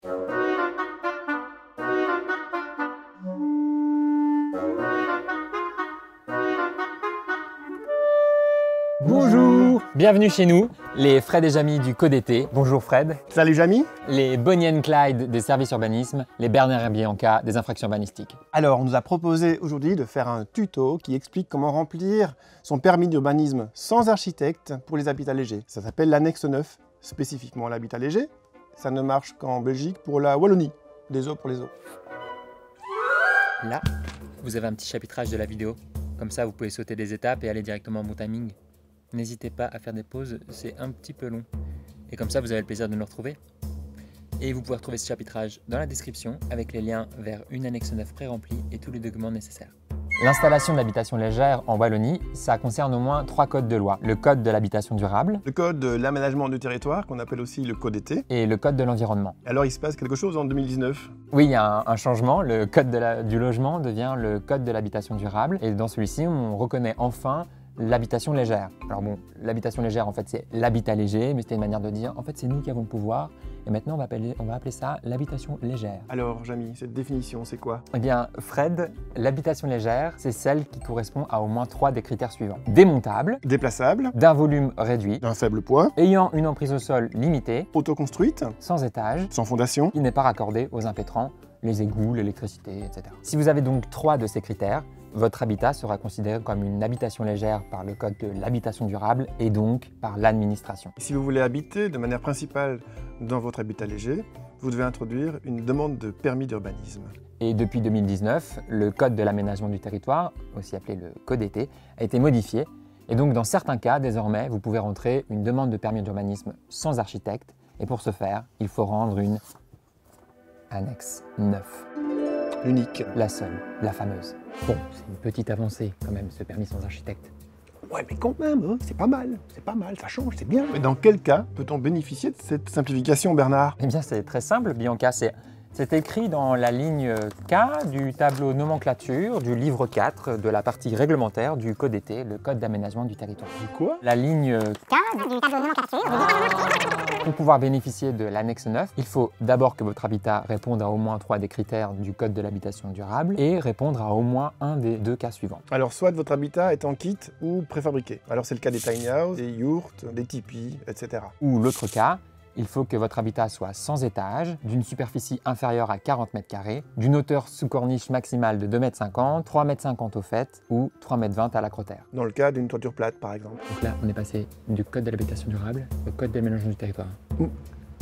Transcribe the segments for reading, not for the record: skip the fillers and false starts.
Bonjour! Bienvenue chez nous, les Fred et Jamy du Code Été. Bonjour Fred. Salut Jamy. Les Bonnie and Clyde des services urbanisme, les Bernard et Bianca des infractions urbanistiques. Alors, on nous a proposé aujourd'hui de faire un tuto qui explique comment remplir son permis d'urbanisme sans architecte pour les habitats légers. Ça s'appelle l'annexe 9, spécifiquement l'habitat léger. Ça ne marche qu'en Belgique pour la Wallonie, des eaux pour les eaux. Là, vous avez un petit chapitrage de la vidéo. Comme ça, vous pouvez sauter des étapes et aller directement au bon timing. N'hésitez pas à faire des pauses, c'est un petit peu long. Et comme ça, vous avez le plaisir de nous retrouver. Et vous pouvez retrouver ce chapitrage dans la description avec les liens vers une annexe 9 pré-remplie et tous les documents nécessaires. L'installation d'habitation légère en Wallonie, ça concerne au moins 3 codes de loi. Le code de l'habitation durable, Le code de l'aménagement du territoire, qu'on appelle aussi le code été. et le code de l'environnement. Alors, il se passe quelque chose en 2019. Oui, il y a un changement. Le code du logement devient le code de l'habitation durable. Et dans celui-ci, on reconnaît enfin l'habitation légère. Alors bon, l'habitation légère, en fait, c'est l'habitat léger, mais c'était une manière de dire, en fait, c'est nous qui avons le pouvoir. Et maintenant, on va appeler ça l'habitation légère. Alors, Jamy, cette définition, c'est quoi? Eh bien, Fred, l'habitation légère, c'est celle qui correspond à au moins 3 des critères suivants. Démontable, Déplaçable, d'un volume réduit, d'un faible poids, ayant une emprise au sol limitée, autoconstruite, sans étage, sans fondation. qui n'est pas raccordé aux impétrants, les égouts, l'électricité, etc. Si vous avez donc 3 de ces critères, votre habitat sera considéré comme une habitation légère par le code de l'habitation durable et donc par l'administration. Si vous voulez habiter de manière principale dans votre habitat léger, vous devez introduire une demande de permis d'urbanisme. Et depuis 2019, le code de l'aménagement du territoire, aussi appelé le code été, a été modifié. Et donc dans certains cas, désormais, vous pouvez rentrer une demande de permis d'urbanisme sans architecte. Et pour ce faire, il faut rendre une annexe 9. Unique. La seule, la fameuse. Bon, c'est une petite avancée quand même, ce permis sans architecte. Ouais, mais quand même, hein, c'est pas mal, ça change, c'est bien. Mais dans quel cas peut-on bénéficier de cette simplification, Bernard? Eh bien, c'est très simple, Bianca. C'est écrit dans la ligne K du tableau nomenclature du livre 4 de la partie réglementaire du Code été, le Code d'aménagement du territoire. Du quoi? La ligne K du tableau nomenclature. Pour pouvoir bénéficier de l'annexe 9, il faut d'abord que votre habitat réponde à au moins 3 des critères du Code de l'habitation durable et répondre à au moins un des 2 cas suivants. Alors, soit votre habitat est en kit ou préfabriqué. Alors, c'est le cas des tiny houses, des yurts, des tipis, etc. Ou l'autre cas, il faut que votre habitat soit sans étage, d'une superficie inférieure à 40 m², d'une hauteur sous corniche maximale de 2,50 m, 3,50 m au fait ou 3,20 m à l'acrotère. Dans le cas d'une toiture plate, par exemple. Donc là, on est passé du code de l'habitation durable au code d'aménagement du territoire.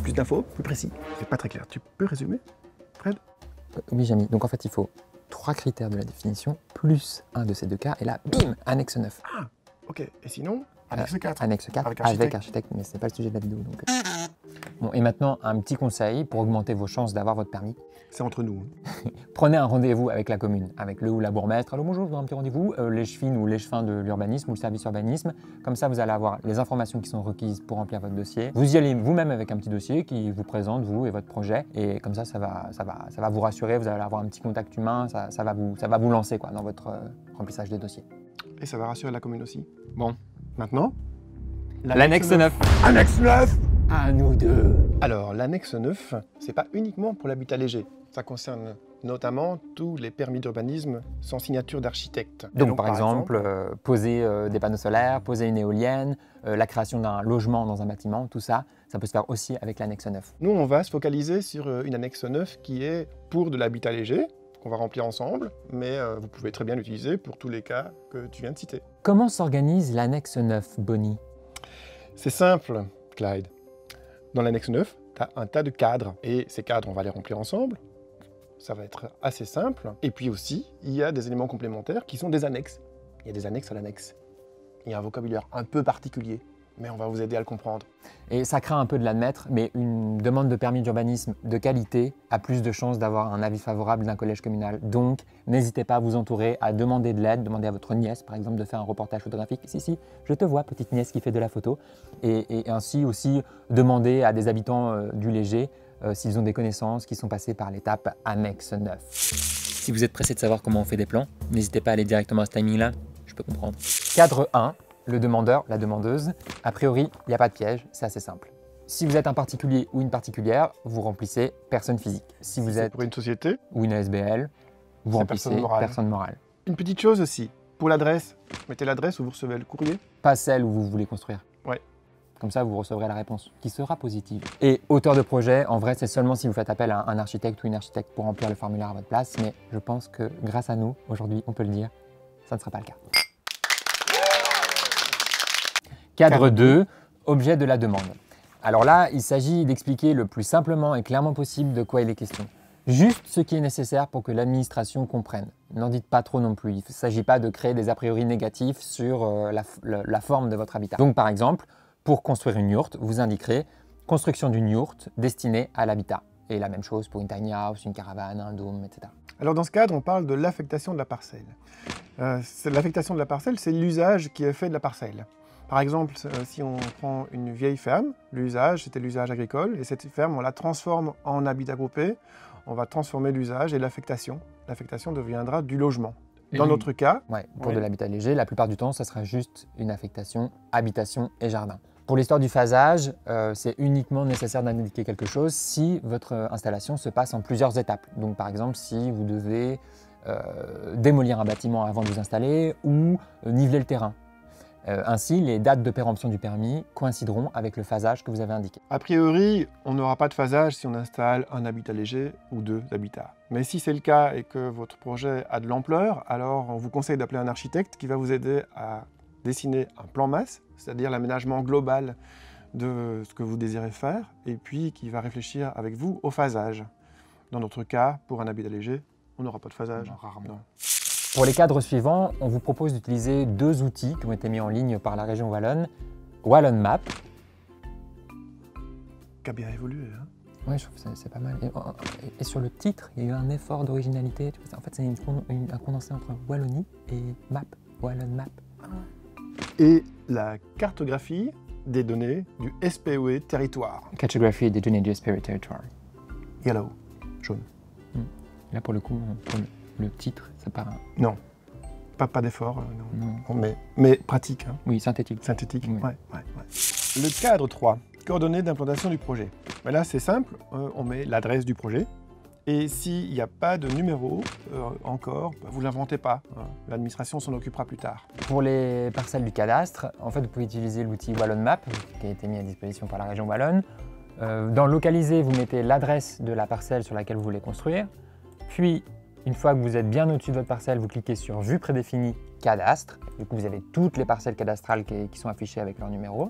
Plus d'infos, plus précis. C'est pas très clair. Tu peux résumer, Fred? Oui, Jamy. Donc en fait, il faut 3 critères de la définition, plus un de ces 2 cas, et là, bim, annexe 9. Ah, ok. Et sinon, annexe 4. Annexe 4 Avec avec architecte. architecte, mais c'est pas le sujet de la vidéo. Donc... Bon, et maintenant, un petit conseil pour augmenter vos chances d'avoir votre permis. C'est entre nous. Prenez un rendez-vous avec la commune, avec le ou la bourgmestre. Allô, bonjour, je veux un petit rendez-vous. L'échevine ou l'échevin de l'urbanisme ou le service urbanisme. Comme ça, vous allez avoir les informations qui sont requises pour remplir votre dossier. Vous y allez vous-même avec un petit dossier qui vous présente, vous et votre projet. Et comme ça, ça va vous rassurer. Vous allez avoir un petit contact humain. Ça va vous lancer quoi, dans votre remplissage des dossiers. Et ça va rassurer la commune aussi. Bon, Maintenant, l'annexe 9. Annexe 9. À nous deux. Alors, l'annexe 9, c'est pas uniquement pour l'habitat léger. Ça concerne notamment tous les permis d'urbanisme sans signature d'architecte. Et Donc par exemple, poser des panneaux solaires, poser une éolienne, la création d'un logement dans un bâtiment, tout ça, ça peut se faire aussi avec l'annexe 9. Nous, on va se focaliser sur une annexe 9 qui est pour de l'habitat léger, qu'on va remplir ensemble, mais vous pouvez très bien l'utiliser pour tous les cas que tu viens de citer. Comment s'organise l'annexe 9, Bonnie? C'est simple, Clyde. Dans l'annexe 9, tu as un tas de cadres, et ces cadres, on va les remplir ensemble. Ça va être assez simple. Et puis aussi, il y a des éléments complémentaires qui sont des annexes. Il y a des annexes à l'annexe. Il y a un vocabulaire un peu particulier, mais on va vous aider à le comprendre. Et ça craint un peu de l'admettre, mais une demande de permis d'urbanisme de qualité a plus de chances d'avoir un avis favorable d'un collège communal. Donc, n'hésitez pas à vous entourer, à demander de l'aide, demander à votre nièce, par exemple, de faire un reportage photographique. Si, je te vois, petite nièce qui fait de la photo. Et ainsi aussi demander à des habitants du Léger s'ils ont des connaissances qui sont passées par l'étape annexe 9. Si vous êtes pressé de savoir comment on fait des plans, n'hésitez pas à aller directement à ce timing-là, je peux comprendre. Cadre 1. Le demandeur, la demandeuse, a priori, il n'y a pas de piège, c'est assez simple. Si vous êtes un particulier ou une particulière, vous remplissez personne physique. Si vous êtes pour une société ou une ASBL, vous C'est remplissez personne morale. Une petite chose aussi, pour l'adresse, mettez l'adresse où vous recevez le courrier. Pas celle où vous voulez construire. Ouais. Comme ça, vous recevrez la réponse, qui sera positive. Et auteur de projet, en vrai, c'est seulement si vous faites appel à un architecte ou une architecte pour remplir le formulaire à votre place, mais je pense que grâce à nous, aujourd'hui, on peut le dire, ça ne sera pas le cas. Cadre 2, objet de la demande. Alors là, il s'agit d'expliquer le plus simplement et clairement possible de quoi il est question. Juste ce qui est nécessaire pour que l'administration comprenne. N'en dites pas trop non plus. Il ne s'agit pas de créer des a priori négatifs sur la forme de votre habitat. Donc par exemple, pour construire une yourte, vous indiquerez construction d'une yourte destinée à l'habitat. Et la même chose pour une tiny house, une caravane, un dôme, etc. Alors dans ce cadre, on parle de l'affectation de la parcelle. L'affectation de la parcelle, c'est l'usage qui est fait de la parcelle. Par exemple, si on prend une vieille ferme, l'usage, c'était l'usage agricole, et cette ferme, on la transforme en habitat groupé, on va transformer l'usage et l'affectation. L'affectation deviendra du logement. Dans notre cas... Ouais, pour de l'habitat léger, la plupart du temps, ça sera juste une affectation, habitation et jardin. Pour l'histoire du phasage, c'est uniquement nécessaire d'indiquer quelque chose si votre installation se passe en plusieurs étapes. Donc par exemple, si vous devez démolir un bâtiment avant de vous installer ou niveler le terrain. Ainsi, les dates de péremption du permis coïncideront avec le phasage que vous avez indiqué. A priori, on n'aura pas de phasage si on installe un habitat léger ou deux habitats. Mais si c'est le cas et que votre projet a de l'ampleur, alors on vous conseille d'appeler un architecte qui va vous aider à dessiner un plan masse, c'est-à-dire l'aménagement global de ce que vous désirez faire, et puis qui va réfléchir avec vous au phasage. Dans notre cas, pour un habitat léger, on n'aura pas de phasage. Non, rarement. Non. Pour les cadres suivants, on vous propose d'utiliser deux outils qui ont été mis en ligne par la région wallonne. Wallon Map. Qui a bien évolué. Hein. Oui, je trouve que c'est pas mal. Et sur le titre, il y a eu un effort d'originalité. En fait, c'est un condensé entre Wallonie et Map. Wallon Map. Et la cartographie des données du SPOE territoire. Cartographie des données du SPOE territoire. Yellow, jaune. Là, pour le coup, le titre, ça part. Non, pas d'effort, non. Mais pratique. Hein. Oui, synthétique. Synthétique, Oui. ouais. Le cadre 3, coordonnées d'implantation du projet. Mais là, c'est simple, on met l'adresse du projet. Et s'il n'y a pas de numéro encore, vous ne l'inventez pas. Hein. L'administration s'en occupera plus tard. Pour les parcelles du cadastre, en fait, vous pouvez utiliser l'outil Wallon Map, qui a été mis à disposition par la région wallonne. Dans Localiser, vous mettez l'adresse de la parcelle sur laquelle vous voulez construire. Puis, une fois que vous êtes bien au-dessus de votre parcelle, vous cliquez sur Vue prédéfinie cadastre. Du coup, vous avez toutes les parcelles cadastrales qui sont affichées avec leur numéro.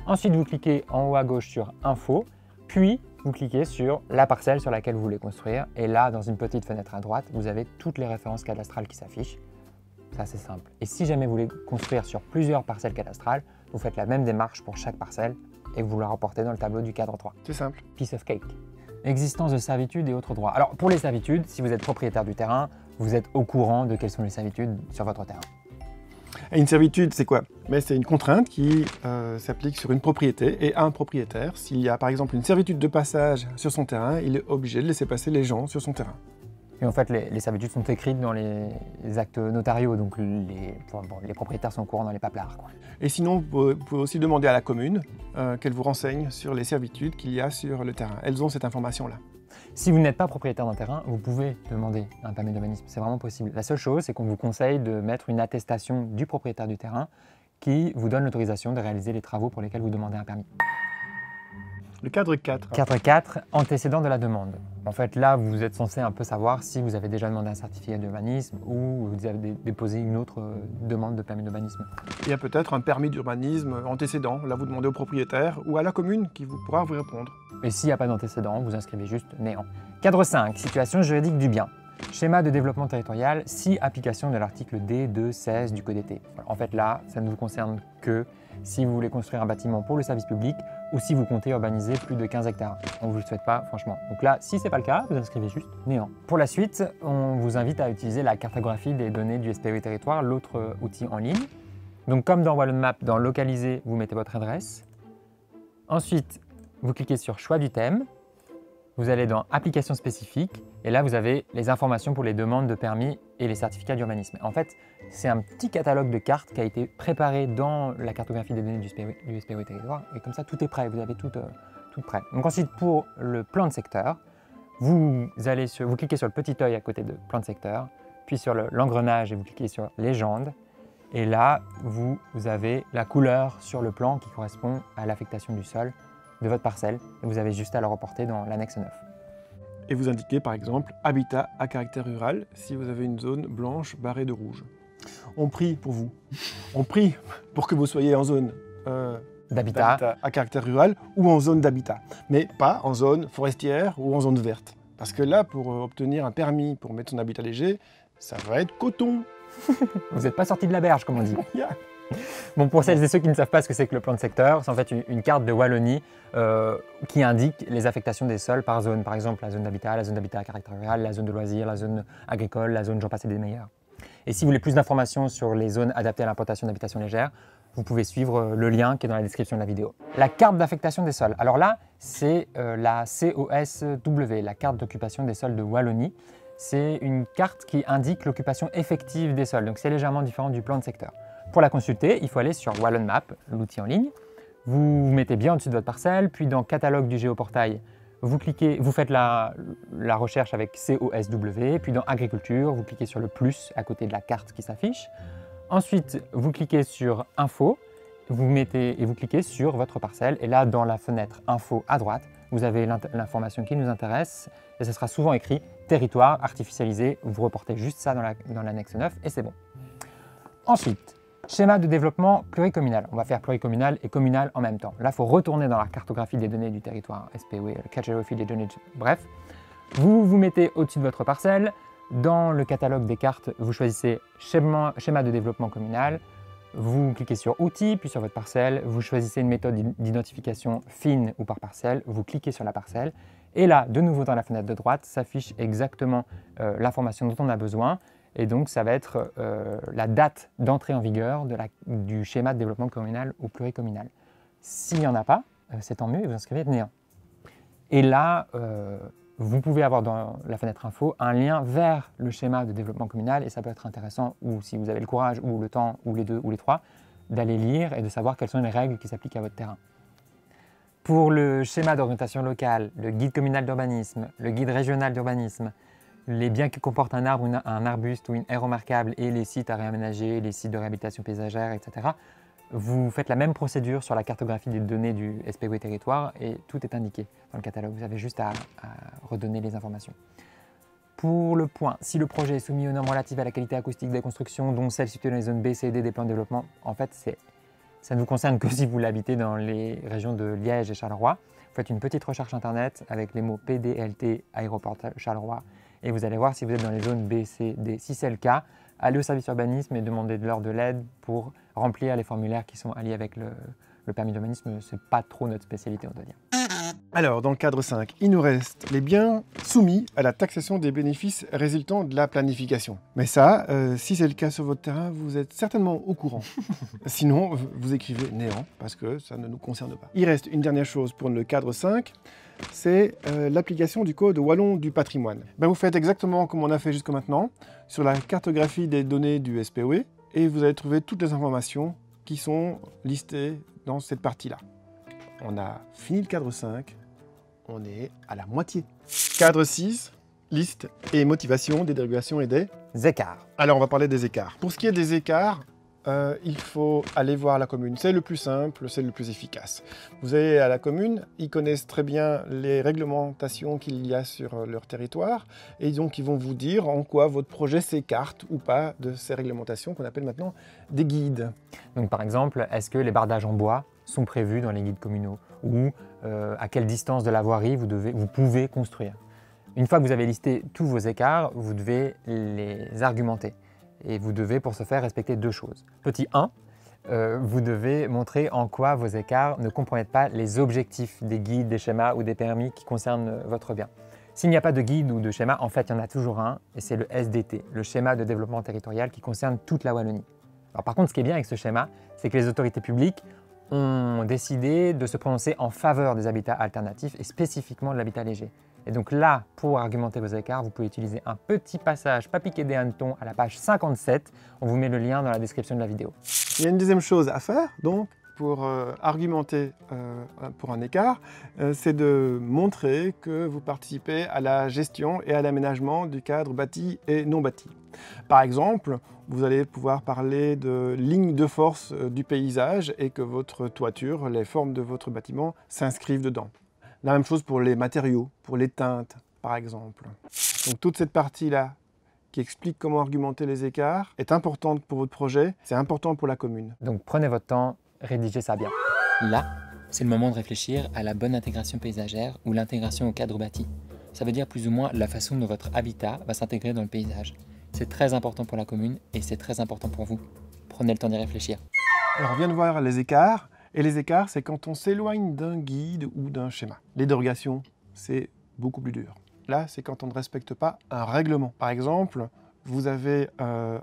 Ensuite, vous cliquez en haut à gauche sur Info, puis vous cliquez sur la parcelle sur laquelle vous voulez construire. Et là, dans une petite fenêtre à droite, vous avez toutes les références cadastrales qui s'affichent. Ça, c'est simple. Et si jamais vous voulez construire sur plusieurs parcelles cadastrales, vous faites la même démarche pour chaque parcelle et vous la reportez dans le tableau du cadre 3. C'est simple. Piece of cake. Existence de servitudes et autres droits. Alors, pour les servitudes, si vous êtes propriétaire du terrain, vous êtes au courant de quelles sont les servitudes sur votre terrain. Et une servitude, c'est quoi? C'est une contrainte qui s'applique sur une propriété et un propriétaire. S'il y a par exemple une servitude de passage sur son terrain, il est obligé de laisser passer les gens sur son terrain. Et en fait, les servitudes sont écrites dans les actes notariaux, donc les propriétaires sont au courant dans les paplards, quoi. Et sinon, vous pouvez aussi demander à la commune qu'elle vous renseigne sur les servitudes qu'il y a sur le terrain. Elles ont cette information-là. Si vous n'êtes pas propriétaire d'un terrain, vous pouvez demander un permis d'urbanisme, c'est vraiment possible. La seule chose, c'est qu'on vous conseille de mettre une attestation du propriétaire du terrain qui vous donne l'autorisation de réaliser les travaux pour lesquels vous demandez un permis. Le cadre 4. Cadre 4, antécédent de la demande. En fait, là, vous êtes censé un peu savoir si vous avez déjà demandé un certificat d'urbanisme ou vous avez déposé une autre demande de permis d'urbanisme. Il y a peut-être un permis d'urbanisme antécédent. Là, vous demandez au propriétaire ou à la commune qui pourra vous répondre. Et s'il n'y a pas d'antécédent, vous inscrivez juste néant. Cadre 5, situation juridique du bien. Schéma de développement territorial, si application de l'article D2.16 du Code été. En fait, là, ça ne vous concerne que si vous voulez construire un bâtiment pour le service public ou si vous comptez urbaniser plus de 15 hectares. On ne vous le souhaite pas, franchement. Donc là, si ce n'est pas le cas, vous inscrivez juste néant. Pour la suite, on vous invite à utiliser la cartographie des données du SPOE territoire, l'autre outil en ligne. Donc comme dans Wallon Map, dans Localiser, vous mettez votre adresse. Ensuite, vous cliquez sur Choix du thème. Vous allez dans Applications spécifiques et là, vous avez les informations pour les demandes de permis et les certificats d'urbanisme. En fait, c'est un petit catalogue de cartes qui a été préparé dans la cartographie des données du SPOE territoire et comme ça, tout est prêt. Vous avez toutes tout près. Donc ensuite, pour le plan de secteur, vous cliquez sur le petit œil à côté de plan de secteur, puis sur l'engrenage et vous cliquez sur légende. Et là, vous avez la couleur sur le plan qui correspond à l'affectation du sol de votre parcelle. Et vous avez juste à le reporter dans l'annexe 9. Et vous indiquez par exemple habitat à caractère rural si vous avez une zone blanche barrée de rouge. On prie pour vous. On prie pour que vous soyez en zone d'habitat à caractère rural ou en zone d'habitat, mais pas en zone forestière ou en zone verte. Parce que là, pour obtenir un permis pour mettre son habitat léger, ça va être coton. Vous n'êtes pas sorti de la berge, comme on dit. Yeah. Bon, pour celles et ceux qui ne savent pas ce que c'est que le plan de secteur, c'est en fait une carte de Wallonie qui indique les affectations des sols par zone. Par exemple, la zone d'habitat à caractère rural, la zone de loisirs, la zone agricole, la zone j'en passe et des meilleurs. Et si vous voulez plus d'informations sur les zones adaptées à l'implantation d'habitation légère, vous pouvez suivre le lien qui est dans la description de la vidéo. La carte d'affectation des sols. Alors là, c'est la COSW, la carte d'occupation des sols de Wallonie. C'est une carte qui indique l'occupation effective des sols, donc c'est légèrement différent du plan de secteur. Pour la consulter, il faut aller sur Wallon Map, l'outil en ligne. Vous vous mettez bien au-dessus de votre parcelle, puis dans Catalogue du géoportail, vous faites la recherche avec COSW, puis dans Agriculture, vous cliquez sur le plus à côté de la carte qui s'affiche. Ensuite, vous cliquez sur Info, vous cliquez sur votre parcelle, et là, dans la fenêtre Info à droite, vous avez l'information qui nous intéresse, et ça sera souvent écrit Territoire artificialisé. Vous reportez juste ça dans l'annexe 9, et c'est bon. Ensuite, schéma de développement pluricommunal. On va faire pluricommunal et communal en même temps. Là, il faut retourner dans la cartographie des données du territoire, SPW, le cartographie des données, bref. Vous vous mettez au-dessus de votre parcelle. Dans le catalogue des cartes, vous choisissez schéma de développement communal. Vous cliquez sur Outils, puis sur votre parcelle. Vous choisissez une méthode d'identification fine ou par parcelle. Vous cliquez sur la parcelle. Et là, de nouveau dans la fenêtre de droite, s'affiche exactement l'information dont on a besoin. Et donc, ça va être la date d'entrée en vigueur du schéma de développement communal ou pluricommunal. S'il n'y en a pas, c'est tant mieux et vous inscrivez néant. Et là, vous pouvez avoir dans la fenêtre info un lien vers le schéma de développement communal et ça peut être intéressant, ou si vous avez le courage, ou le temps, ou les deux, ou les trois, d'aller lire et de savoir quelles sont les règles qui s'appliquent à votre terrain. Pour le schéma d'orientation locale, le guide communal d'urbanisme, le guide régional d'urbanisme, les biens qui comportent un arbre, un arbuste ou une aire remarquable et les sites à réaménager, les sites de réhabilitation paysagère, etc., vous faites la même procédure sur la cartographie des données du SPW territoire et tout est indiqué dans le catalogue. Vous avez juste à redonner les informations. Pour le point, si le projet est soumis aux normes relatives à la qualité acoustique des constructions, dont celles situées dans les zones B, C et D des plans de développement, en fait, ça ne vous concerne que si vous l'habitez dans les régions de Liège et Charleroi. Vous faites une petite recherche internet avec les mots PDLT, aéroport Charleroi, et vous allez voir si vous êtes dans les zones B, C, D. Si c'est le cas, allez au service urbanisme et demandez-leur de l'aide pour remplir les formulaires qui sont alliés avec le permis d'urbanisme. Ce n'est pas trop notre spécialité, on doit dire. Alors, dans le cadre 5, il nous reste les biens soumis à la taxation des bénéfices résultant de la planification. Mais ça, si c'est le cas sur votre terrain, vous êtes certainement au courant. Sinon, vous écrivez néant, parce que ça ne nous concerne pas. Il reste une dernière chose pour le cadre 5, c'est l'application du code wallon du patrimoine. Vous faites exactement comme on a fait jusqu'à maintenant, sur la cartographie des données du SPW, et vous allez trouver toutes les informations qui sont listées dans cette partie-là. On a fini le cadre 5, on est à la moitié. Cadre 6, liste et motivation des dérogations et des écarts. Alors, on va parler des écarts. Pour ce qui est des écarts, il faut aller voir la commune. C'est le plus simple, c'est le plus efficace. Vous allez à la commune, ils connaissent très bien les réglementations qu'il y a sur leur territoire et donc ils vont vous dire en quoi votre projet s'écarte ou pas de ces réglementations qu'on appelle maintenant des guides. Donc par exemple, est-ce que les bardages en bois sont prévus dans les guides communaux ou à quelle distance de la voirie vous pouvez construire. Une fois que vous avez listé tous vos écarts, vous devez les argumenter. Et vous devez, pour ce faire, respecter deux choses. Petit 1, vous devez montrer en quoi vos écarts ne compromettent pas les objectifs des guides, des schémas ou des permis qui concernent votre bien. S'il n'y a pas de guide ou de schéma, en fait, il y en a toujours un, et c'est le SDT, le schéma de développement territorial qui concerne toute la Wallonie. Alors, par contre, ce qui est bien avec ce schéma, c'est que les autorités publiques ont décidé de se prononcer en faveur des habitats alternatifs et spécifiquement de l'habitat léger. Et donc là, pour argumenter vos écarts, vous pouvez utiliser un petit passage pas piqué des hannetons à la page 57. On vous met le lien dans la description de la vidéo. Il y a une deuxième chose à faire, donc, pour argumenter pour un écart, c'est de montrer que vous participez à la gestion et à l'aménagement du cadre bâti et non bâti. Par exemple, vous allez pouvoir parler de lignes de force du paysage et que votre toiture, les formes de votre bâtiment s'inscrivent dedans. La même chose pour les matériaux, pour les teintes, par exemple. Donc toute cette partie-là, qui explique comment argumenter les écarts, est importante pour votre projet, c'est important pour la commune. Donc prenez votre temps, rédigez ça bien. Là, c'est le moment de réfléchir à la bonne intégration paysagère ou l'intégration au cadre bâti. Ça veut dire plus ou moins la façon dont votre habitat va s'intégrer dans le paysage. C'est très important pour la commune et c'est très important pour vous. Prenez le temps d'y réfléchir. Alors on vient de voir les écarts, et les écarts, c'est quand on s'éloigne d'un guide ou d'un schéma. Les dérogations, c'est beaucoup plus dur. Là, c'est quand on ne respecte pas un règlement. Par exemple, vous avez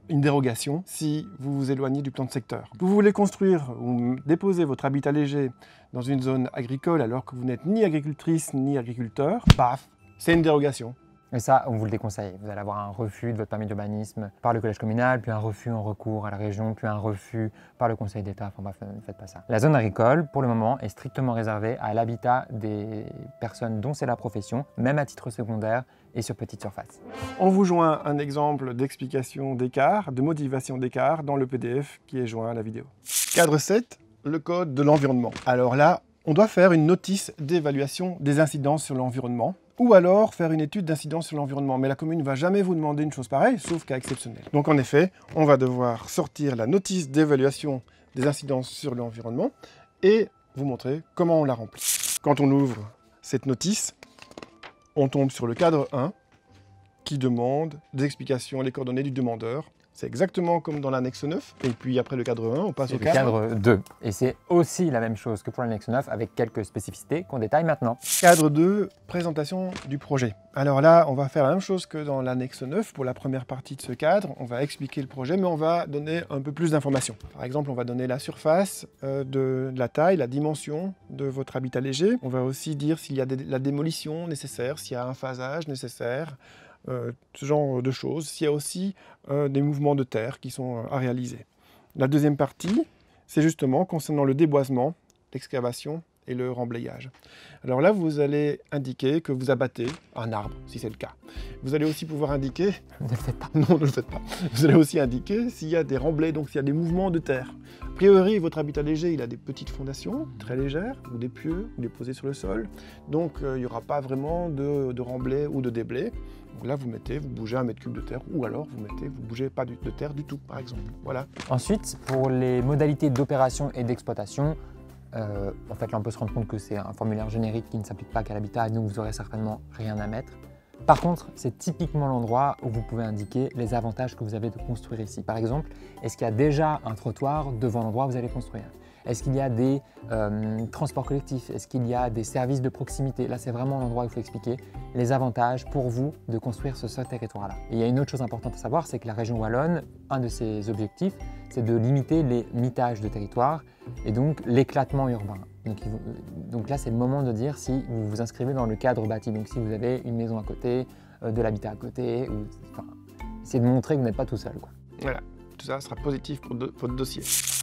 une dérogation si vous vous éloignez du plan de secteur. Vous voulez construire ou déposer votre habitat léger dans une zone agricole alors que vous n'êtes ni agricultrice ni agriculteur, paf, c'est une dérogation. Et ça, on vous le déconseille. Vous allez avoir un refus de votre permis d'urbanisme par le collège communal, puis un refus en recours à la région, puis un refus par le Conseil d'État. Enfin bref, ne faites pas ça. La zone agricole, pour le moment, est strictement réservée à l'habitat des personnes dont c'est la profession, même à titre secondaire et sur petite surface. On vous joint un exemple d'explication d'écart, de motivation d'écart dans le PDF qui est joint à la vidéo. Cadre 7, le code de l'environnement. Alors là, on doit faire une notice d'évaluation des incidences sur l'environnement, ou alors faire une étude d'incidence sur l'environnement. Mais la commune ne va jamais vous demander une chose pareille, sauf cas exceptionnel. Donc en effet, on va devoir sortir la notice d'évaluation des incidences sur l'environnement et vous montrer comment on la remplit. Quand on ouvre cette notice, on tombe sur le cadre 1 qui demande des explications, les coordonnées du demandeur. C'est exactement comme dans l'annexe 9. Et puis après le cadre 1, on passe au cadre 2. Et c'est aussi la même chose que pour l'annexe 9 avec quelques spécificités qu'on détaille maintenant. Cadre 2, présentation du projet. Alors là, on va faire la même chose que dans l'annexe 9 pour la première partie de ce cadre. On va expliquer le projet, mais on va donner un peu plus d'informations. Par exemple, on va donner la surface, de la taille, la dimension de votre habitat léger. On va aussi dire s'il y a la démolition nécessaire, s'il y a un phasage nécessaire. Ce genre de choses. S'il y a aussi des mouvements de terre qui sont à réaliser. La deuxième partie, c'est justement concernant le déboisement, l'excavation et le remblayage. Alors là, vous allez indiquer que vous abattez un arbre, si c'est le cas. Vous allez aussi pouvoir indiquer... Ne le faites pas. Non, ne le faites pas. Vous allez aussi indiquer s'il y a des remblais, donc s'il y a des mouvements de terre. A priori, votre habitat léger, il a des petites fondations, très légères, ou des pieux, ou déposés sur le sol. Donc, il n'y aura pas vraiment de remblais ou de déblais. Donc là, vous bougez 1 mètre cube de terre, ou alors vous bougez pas de terre du tout, par exemple. Voilà. Ensuite, pour les modalités d'opération et d'exploitation, en fait, là, on peut se rendre compte que c'est un formulaire générique qui ne s'applique pas qu'à l'habitat, donc vous n'aurez certainement rien à mettre. Par contre, c'est typiquement l'endroit où vous pouvez indiquer les avantages que vous avez de construire ici. Par exemple, est-ce qu'il y a déjà un trottoir devant l'endroit où vous allez construire? Est-ce qu'il y a des transports collectifs? Est-ce qu'il y a des services de proximité? Là, c'est vraiment l'endroit où il faut expliquer les avantages pour vous de construire ce territoire-là. Et il y a une autre chose importante à savoir, c'est que la région wallonne, un de ses objectifs, c'est de limiter les mitages de territoire et donc l'éclatement urbain. Donc là, c'est le moment de dire si vous vous inscrivez dans le cadre bâti. Donc si vous avez une maison à côté, de l'habitat à côté, c'est de montrer que vous n'êtes pas tout seul, quoi. Voilà, tout ça sera positif pour votre dossier.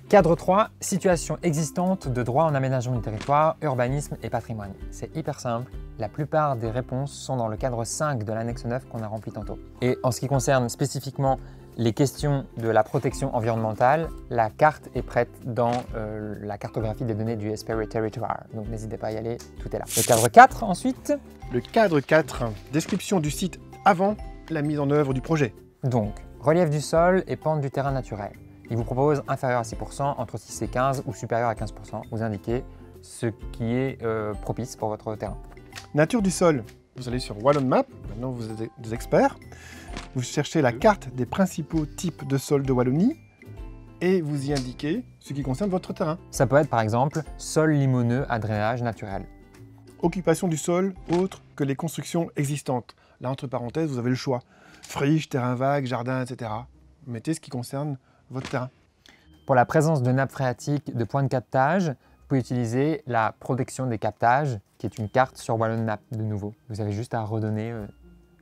Cadre 3, situation existante de droit en aménagement du territoire, urbanisme et patrimoine. C'est hyper simple, la plupart des réponses sont dans le cadre 5 de l'annexe 9 qu'on a rempli tantôt. Et en ce qui concerne spécifiquement les questions de la protection environnementale, la carte est prête dans la cartographie des données du Esprit Territoire. Donc n'hésitez pas à y aller, tout est là. Le cadre 4 ensuite. Le cadre 4, description du site avant la mise en œuvre du projet. Donc, relief du sol et pente du terrain naturel. Il vous propose inférieur à 6%, entre 6 et 15 ou supérieur à 15%. Vous indiquez ce qui est propice pour votre terrain. Nature du sol. Vous allez sur Wallon Map, maintenant vous êtes des experts. Vous cherchez la carte des principaux types de sols de Wallonie et vous y indiquez ce qui concerne votre terrain. Ça peut être par exemple sol limoneux à drainage naturel. Occupation du sol autre que les constructions existantes. Là, entre parenthèses, vous avez le choix. Friche, terrain vague, jardin, etc. Mettez ce qui concerne votre terrain. Pour la présence de nappes phréatiques de points de captage, vous pouvez utiliser la protection des captages, qui est une carte sur Wallon Map de nouveau. Vous avez juste à redonner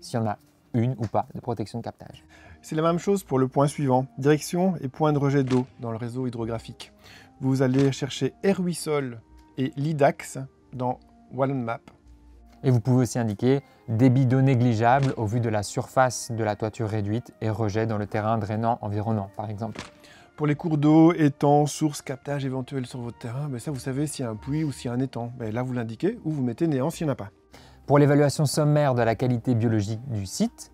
s'il y en a une ou pas de protection de captage. C'est la même chose pour le point suivant, direction et point de rejet d'eau dans le réseau hydrographique. vous allez chercher AirWhistle et Lidax dans OneMap. Et vous pouvez aussi indiquer débit d'eau négligeable au vu de la surface de la toiture réduite et rejet dans le terrain drainant environnant, par exemple. Pour les cours d'eau, étangs, sources, captage éventuel sur votre terrain, ça vous savez s'il y a un puits ou s'il y a un étang. Là vous l'indiquez ou vous mettez néant s'il n'y en a pas. Pour l'évaluation sommaire de la qualité biologique du site,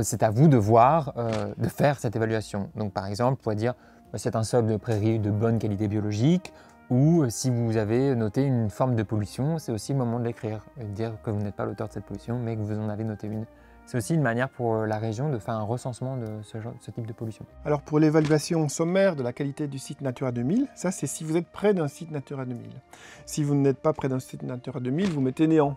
c'est à vous de voir, de faire cette évaluation. Donc par exemple, vous pouvez dire c'est un sol de prairie de bonne qualité biologique, ou si vous avez noté une forme de pollution, c'est aussi le moment de l'écrire, et de dire que vous n'êtes pas l'auteur de cette pollution, mais que vous en avez noté une. C'est aussi une manière pour la région de faire un recensement de ce type de pollution. Alors pour l'évaluation sommaire de la qualité du site Natura 2000, ça c'est si vous êtes près d'un site Natura 2000. Si vous n'êtes pas près d'un site Natura 2000, vous mettez néant.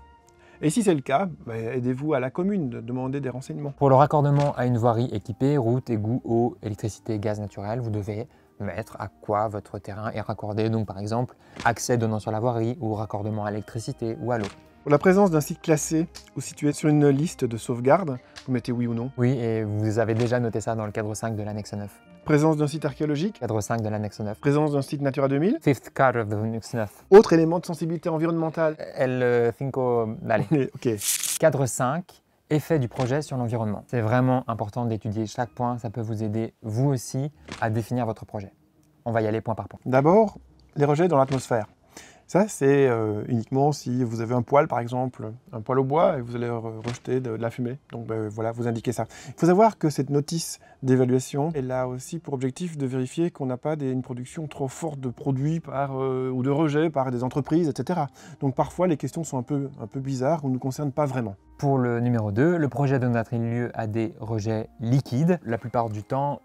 Et si c'est le cas, aidez-vous à la commune de demander des renseignements. Pour le raccordement à une voirie équipée, route, égout, eau, électricité, gaz naturel, vous devez mettre à quoi votre terrain est raccordé. Donc par exemple, accès donnant sur la voirie ou raccordement à l'électricité ou à l'eau. Pour la présence d'un site classé ou situé sur une liste de sauvegarde, vous mettez oui ou non. Oui, et vous avez déjà noté ça dans le cadre 5 de l'annexe 9. Présence d'un site archéologique. Cadre 5 de l'annexe 9. Présence d'un site Natura 2000. Fifth cadre of the annex 9. Autre élément de sensibilité environnementale. El cinco... Allez. Ok. Cadre 5. Effet du projet sur l'environnement. C'est vraiment important d'étudier chaque point, ça peut vous aider, vous aussi, à définir votre projet. On va y aller point par point. D'abord, les rejets dans l'atmosphère. Ça, c'est uniquement si vous avez un poêle, par exemple, un poêle au bois, et vous allez rejeter de la fumée. Donc voilà, vous indiquez ça. Il faut savoir que cette notice d'évaluation, elle a aussi pour objectif de vérifier qu'on n'a pas une production trop forte de produits ou de rejets par des entreprises, etc. Donc parfois, les questions sont un peu bizarres ou ne nous concernent pas vraiment. Pour le numéro 2, le projet donnerait lieu à des rejets liquides. La plupart du temps,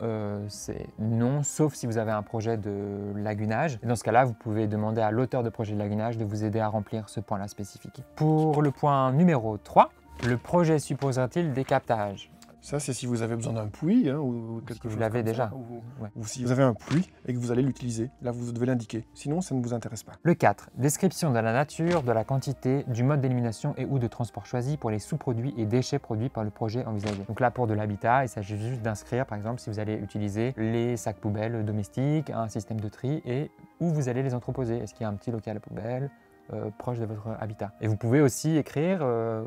c'est non, sauf si vous avez un projet de lagunage. Et dans ce cas-là, vous pouvez demander à l'auteur de projet de lagunage de vous aider à remplir ce point-là spécifique. Pour le point numéro 3, le projet supposera-t-il des captages? Ça, c'est si vous avez besoin d'un puits ou quelque chose. Vous l'avez déjà. Ou si vous avez un puits et que vous allez l'utiliser, là vous devez l'indiquer. Sinon, ça ne vous intéresse pas. Le 4. Description de la nature, de la quantité, du mode d'élimination et ou de transport choisi pour les sous-produits et déchets produits par le projet envisagé. Donc là, pour de l'habitat, il s'agit juste d'inscrire, par exemple, si vous allez utiliser les sacs poubelles domestiques, un système de tri et où vous allez les entreposer. Est-ce qu'il y a un petit local à poubelle proche de votre habitat. Et vous pouvez aussi écrire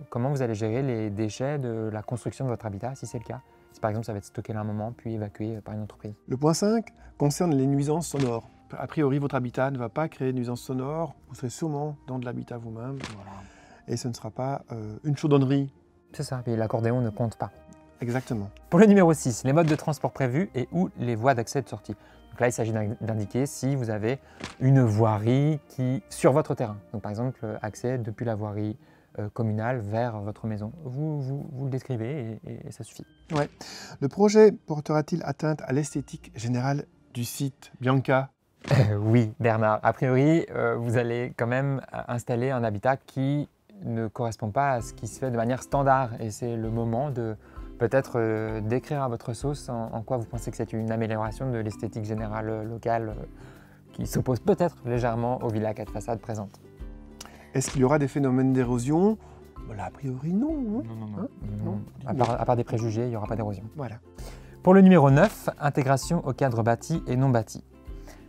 comment vous allez gérer les déchets de la construction de votre habitat, si c'est le cas. Si par exemple ça va être stocké là un moment, puis évacué par une entreprise. Le point 5 concerne les nuisances sonores. A priori, votre habitat ne va pas créer de nuisances sonores. Vous serez sûrement dans de l'habitat vous-même. Voilà. Et ce ne sera pas une chaudronnerie. C'est ça, et l'accordéon ne compte pas. Exactement. Pour le numéro 6, les modes de transport prévus et ou les voies d'accès et de sortie. Donc là, il s'agit d'indiquer si vous avez une voirie sur votre terrain. Donc par exemple, accès depuis la voirie communale vers votre maison. Vous le décrivez et ça suffit. Ouais. Le projet portera-t-il atteinte à l'esthétique générale du site, Bianca? Oui, Bernard. A priori, vous allez quand même installer un habitat qui ne correspond pas à ce qui se fait de manière standard. Et c'est le moment de peut-être décrire à votre sauce en quoi vous pensez que c'est une amélioration de l'esthétique générale locale qui s'oppose peut-être légèrement aux villas 4 façades présentes. Est-ce qu'il y aura des phénomènes d'érosion? Là, a priori, non. Non. Hein Non. À part des préjugés, il n'y aura pas d'érosion. Voilà. Pour le numéro 9, intégration au cadre bâti et non bâti.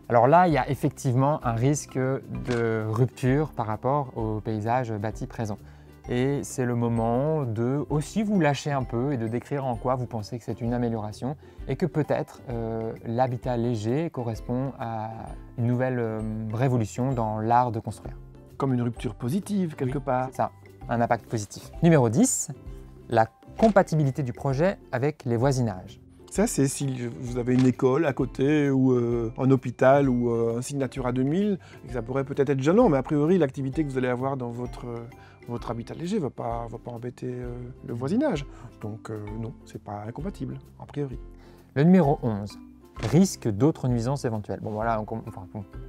Alors là, il y a effectivement un risque de rupture par rapport au paysage bâti présent. Et c'est le moment de aussi vous lâcher un peu et de décrire en quoi vous pensez que c'est une amélioration et que peut-être l'habitat léger correspond à une nouvelle révolution dans l'art de construire. Comme une rupture positive, quelque part. C'est ça, un impact positif. Numéro 10, la compatibilité du projet avec les voisinages. Ça, c'est si vous avez une école à côté ou un hôpital ou un site Natura 2000, et que ça pourrait peut-être être gênant, mais a priori, l'activité que vous allez avoir dans votre habitat léger ne va pas embêter le voisinage. Donc non, c'est pas incompatible, a priori. Le numéro 11, risque d'autres nuisances éventuelles. Bon voilà, on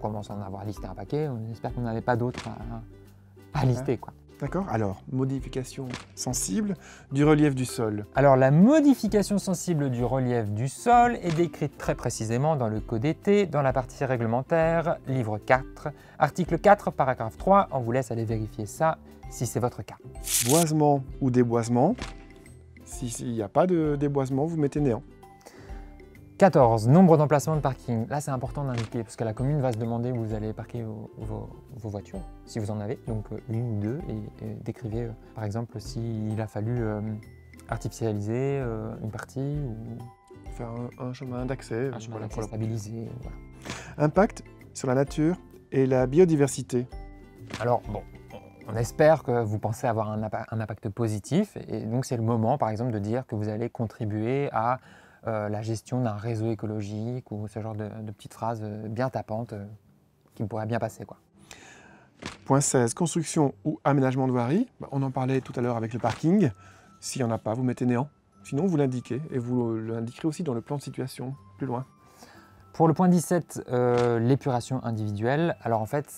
commence à en avoir listé un paquet, on espère qu'on n'avait pas d'autres à lister, quoi. D'accord. Alors, modification sensible du relief du sol. Alors, la modification sensible du relief du sol est décrite très précisément dans le Code ET, dans la partie réglementaire, livre 4, article 4, paragraphe 3. On vous laisse aller vérifier ça si c'est votre cas. Boisement ou déboisement. S'il n'y a pas de déboisement, vous mettez néant. 14. Nombre d'emplacements de parking. Là, c'est important d'indiquer parce que la commune va se demander où vous allez parquer vos voitures, si vous en avez. Donc, une ou deux. Et décrivez, par exemple, s'il a fallu artificialiser une partie ou faire un chemin d'accès. un chemin d'accès stabilisé. Voilà. Impact sur la nature et la biodiversité. Alors, bon, on espère que vous pensez avoir un impact positif. Et donc, c'est le moment, par exemple, de dire que vous allez contribuer à la gestion d'un réseau écologique ou ce genre de petites phrases bien tapantes qui pourraient bien passer, quoi. Point 16. Construction ou aménagement de voirie. On en parlait tout à l'heure avec le parking. S'il n'y en a pas, vous mettez néant. Sinon, vous l'indiquez et vous l'indiquerez aussi dans le plan de situation plus loin. Pour le point 17, l'épuration individuelle. Alors en fait,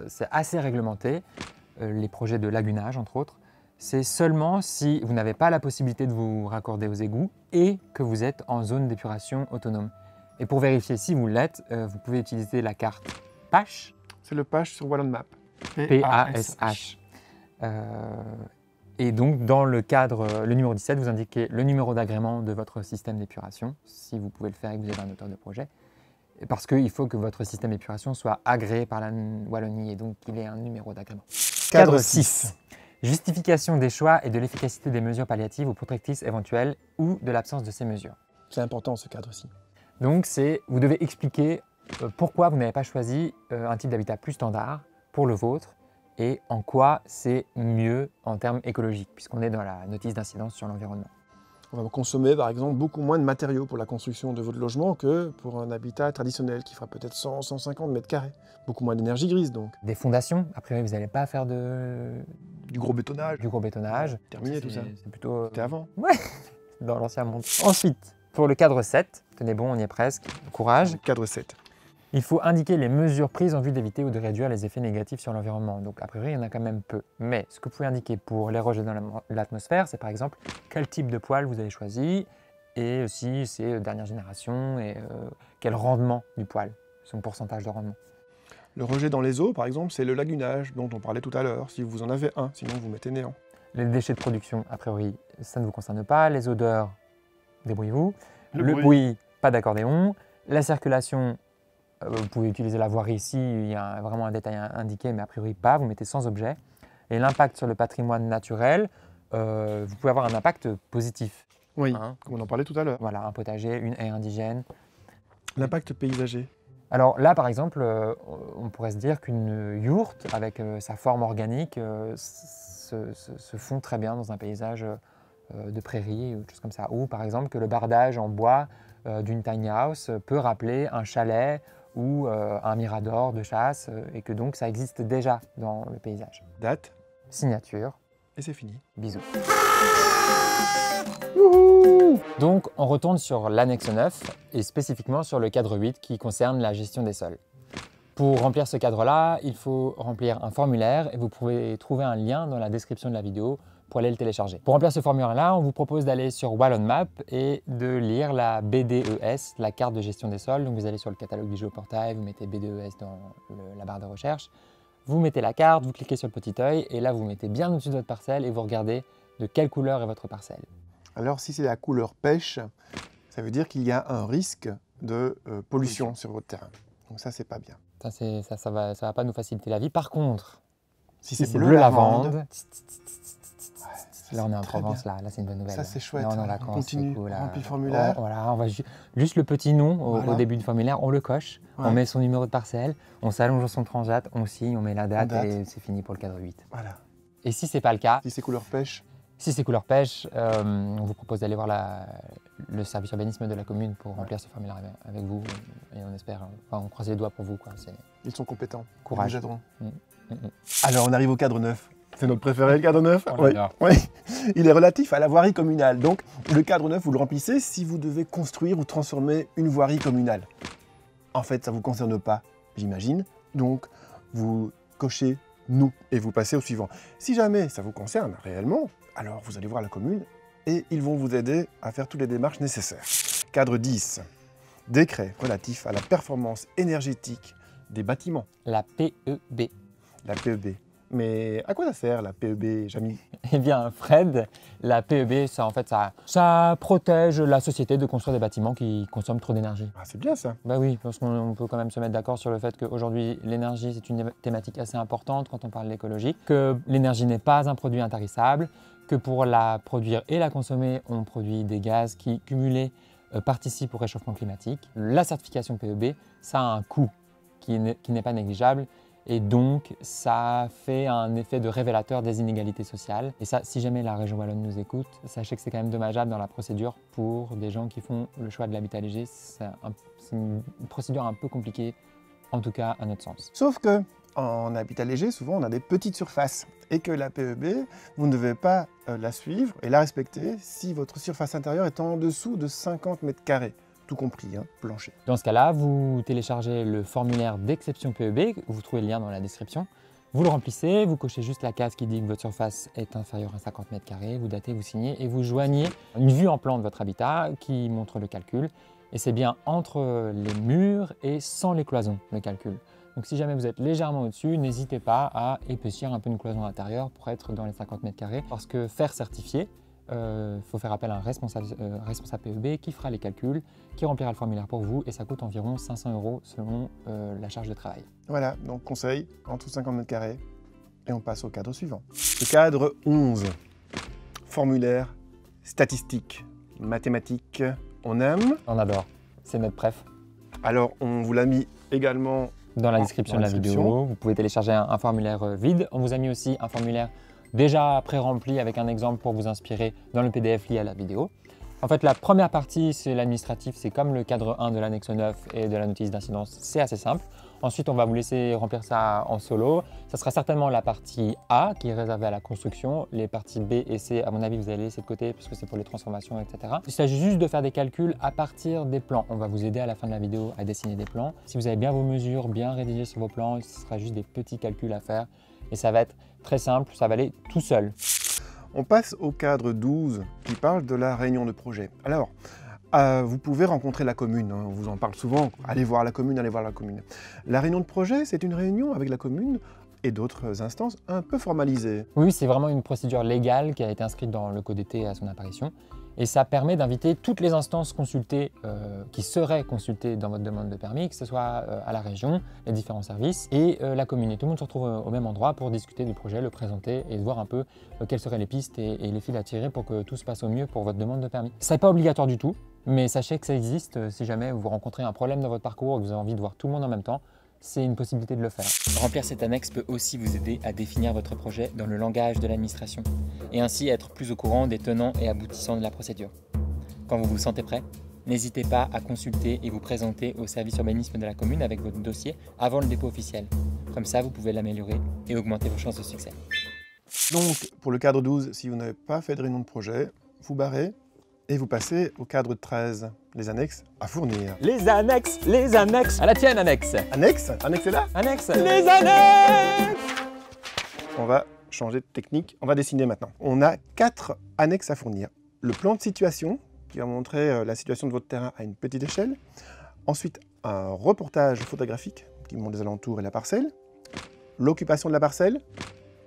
c'est assez réglementé, les projets de lagunage entre autres. C'est seulement si vous n'avez pas la possibilité de vous raccorder aux égouts et que vous êtes en zone d'épuration autonome. Et pour vérifier si vous l'êtes, vous pouvez utiliser la carte PASH. C'est le PASH sur Wallon Map. P-A-S-H. Et donc, dans le cadre, le numéro 17, vous indiquez le numéro d'agrément de votre système d'épuration, si vous pouvez le faire et que vous êtes un auteur de projet. Parce qu'il faut que votre système d'épuration soit agréé par la Wallonie et donc qu'il ait un numéro d'agrément. Cadre 6. Justification des choix et de l'efficacité des mesures palliatives ou protectrices éventuelles ou de l'absence de ces mesures. C'est important ce cadre-ci. Donc, vous devez expliquer pourquoi vous n'avez pas choisi un type d'habitat plus standard pour le vôtre et en quoi c'est mieux en termes écologiques, puisqu'on est dans la notice d'incidence sur l'environnement. On va consommer par exemple beaucoup moins de matériaux pour la construction de votre logement que pour un habitat traditionnel qui fera peut-être 100-150 mètres carrés. Beaucoup moins d'énergie grise donc. Des fondations, a priori vous n'allez pas faire du gros bétonnage. Du gros bétonnage. Terminé tout ça. C'est plutôt... C'était avant. Ouais, dans l'ancien monde. Ensuite, pour le cadre 7, tenez bon, on y est presque, courage. Cadre 7. Il faut indiquer les mesures prises en vue d'éviter ou de réduire les effets négatifs sur l'environnement. Donc, a priori, il y en a quand même peu. Mais ce que vous pouvez indiquer pour les rejets dans l'atmosphère, c'est par exemple quel type de poêle vous avez choisi et si c'est dernière génération et quel rendement du poêle, son pourcentage de rendement. Le rejet dans les eaux, par exemple, c'est le lagunage dont on parlait tout à l'heure. Si vous en avez un, sinon vous mettez néant. Les déchets de production, a priori, ça ne vous concerne pas. Les odeurs, débrouillez-vous. Le bruit, pas d'accordéon. La circulation, vous pouvez utiliser la voirie ici, il y a vraiment un détail indiqué, mais a priori pas, vous mettez sans objet. Et l'impact sur le patrimoine naturel, vous pouvez avoir un impact positif. Oui, comme on en parlait tout à l'heure. Voilà, un potager, une haie indigène. L'impact paysager. Alors là, par exemple, on pourrait se dire qu'une yourte, avec sa forme organique, se fond très bien dans un paysage de prairie ou choses comme ça. Ou par exemple que le bardage en bois d'une tiny house peut rappeler un chalet ou un mirador de chasse et que donc ça existe déjà dans le paysage. Date. Signature. Et c'est fini. Bisous. Youhou! Donc on retourne sur l'annexe 9 et spécifiquement sur le cadre 8 qui concerne la gestion des sols. Pour remplir ce cadre-là, il faut remplir un formulaire et vous pouvez trouver un lien dans la description de la vidéo pour aller le télécharger. Pour remplir ce formulaire-là, on vous propose d'aller sur Wallon Map et de lire la BDES, la carte de gestion des sols. Donc vous allez sur le catalogue du géoportail, vous mettez BDES dans la barre de recherche, vous mettez la carte, vous cliquez sur le petit œil et là vous mettez bien au-dessus de votre parcelle et vous regardez de quelle couleur est votre parcelle. Alors si c'est la couleur pêche, ça veut dire qu'il y a un risque de pollution sur votre terrain. Donc ça, c'est pas bien. Ça va pas nous faciliter la vie. Par contre, si c'est bleu lavande, là on est en Provence, là c'est une bonne nouvelle. Ça c'est chouette, là, on est en vacances, on continue, cool, on remplit le formulaire. Voilà, on va juste le petit nom au début du formulaire, on le coche, on met son numéro de parcelle, on s'allonge son transat, on signe, on met la date et c'est fini pour le cadre 8. Voilà. Et si c'est pas le cas, si c'est couleur pêche, on vous propose d'aller voir le service urbanisme de la commune pour remplir ce formulaire avec vous et on espère, on croise les doigts pour vous. Ils sont compétents, courage. Ils nous aideront. Alors on arrive au cadre 9. C'est notre préféré, le cadre 9. Oui. Il est relatif à la voirie communale. Donc, le cadre 9, vous le remplissez si vous devez construire ou transformer une voirie communale. En fait, ça ne vous concerne pas, j'imagine. Donc, vous cochez « nous » et vous passez au suivant. Si jamais ça vous concerne réellement, alors vous allez voir la commune et ils vont vous aider à faire toutes les démarches nécessaires. Cadre 10. Décret relatif à la performance énergétique des bâtiments. La PEB. La PEB. Mais à quoi ça sert la PEB, Jamy? Eh bien, Fred, la PEB, ça, en fait, ça protège la société de construire des bâtiments qui consomment trop d'énergie. Ah, c'est bien ça. Bah oui, parce qu'on peut quand même se mettre d'accord sur le fait qu'aujourd'hui, l'énergie, c'est une thématique assez importante quand on parle d'écologie, que l'énergie n'est pas un produit intarissable, que pour la produire et la consommer, on produit des gaz qui, cumulés, participent au réchauffement climatique. La certification PEB, ça a un coût qui n'est pas négligeable. Et donc, ça fait un effet de révélateur des inégalités sociales. Et ça, si jamais la région Wallonne nous écoute, sachez que c'est quand même dommageable dans la procédure pour des gens qui font le choix de l'habitat léger. C'est une procédure un peu compliquée, en tout cas à notre sens. Sauf que en habitat léger, souvent on a des petites surfaces et que la PEB, vous ne devez pas la suivre et la respecter si votre surface intérieure est en dessous de 50 mètres carrés. Tout compris, hein, plancher. Dans ce cas-là, vous téléchargez le formulaire d'exception PEB, vous trouvez le lien dans la description. Vous le remplissez, vous cochez juste la case qui dit que votre surface est inférieure à 50 mètres carrés, vous datez, vous signez et vous joignez une vue en plan de votre habitat qui montre le calcul. Et c'est bien entre les murs et sans les cloisons, le calcul. Donc si jamais vous êtes légèrement au-dessus, n'hésitez pas à épaissir un peu une cloison intérieure pour être dans les 50 mètres carrés. Parce que faire certifier, faut faire appel à un responsable PEB qui fera les calculs, qui remplira le formulaire pour vous et ça coûte environ 500 € selon la charge de travail. Voilà, donc conseil, en dessous de 50 mètres carrés. Et on passe au cadre suivant. Le cadre 11. Formulaire, statistique, mathématiques, on aime. On adore, c'est notre préf. Alors, on vous l'a mis également dans la description de la vidéo. Vous pouvez télécharger un formulaire vide. On vous a mis aussi un formulaire déjà pré-rempli avec un exemple pour vous inspirer dans le PDF lié à la vidéo. En fait, la première partie, c'est l'administratif, c'est comme le cadre 1 de l'annexe 9 et de la notice d'incidence, c'est assez simple. Ensuite, on va vous laisser remplir ça en solo. Ça sera certainement la partie A qui est réservée à la construction. Les parties B et C, à mon avis, vous allez laisser de côté parce que c'est pour les transformations, etc. Il s'agit juste de faire des calculs à partir des plans. On va vous aider à la fin de la vidéo à dessiner des plans. Si vous avez bien vos mesures, bien rédigées sur vos plans, ce sera juste des petits calculs à faire et ça va être très simple, ça va aller tout seul. On passe au cadre 12 qui parle de la réunion de projet. Alors, vous pouvez rencontrer la commune, hein, on vous en parle souvent, allez voir la commune, allez voir la commune. La réunion de projet, c'est une réunion avec la commune et d'autres instances un peu formalisées. Oui, c'est vraiment une procédure légale qui a été inscrite dans le Code d'été à son apparition. Et ça permet d'inviter toutes les instances consultées, qui seraient consultées dans votre demande de permis, que ce soit à la région, les différents services et la commune. Et tout le monde se retrouve au même endroit pour discuter du projet, le présenter et voir un peu quelles seraient les pistes et les fils à tirer pour que tout se passe au mieux pour votre demande de permis. Ce n'est pas obligatoire du tout, mais sachez que ça existe si jamais vous rencontrez un problème dans votre parcours et que vous avez envie de voir tout le monde en même temps. C'est une possibilité de le faire. Remplir cette annexe peut aussi vous aider à définir votre projet dans le langage de l'administration et ainsi être plus au courant des tenants et aboutissants de la procédure. Quand vous vous sentez prêt, n'hésitez pas à consulter et vous présenter au service urbanisme de la commune avec votre dossier avant le dépôt officiel. Comme ça, vous pouvez l'améliorer et augmenter vos chances de succès. Donc, pour le cadre 12, si vous n'avez pas fait de réunion de projet, vous barrez et vous passez au cadre 13, les annexes à fournir. Les annexes, à la tienne annexe. Annexe? Annexe est là? Annexe, les annexes. On va changer de technique, on va dessiner maintenant. On a 4 annexes à fournir. Le plan de situation, qui va montrer la situation de votre terrain à une petite échelle. Ensuite, un reportage photographique, qui montre les alentours et la parcelle. L'occupation de la parcelle,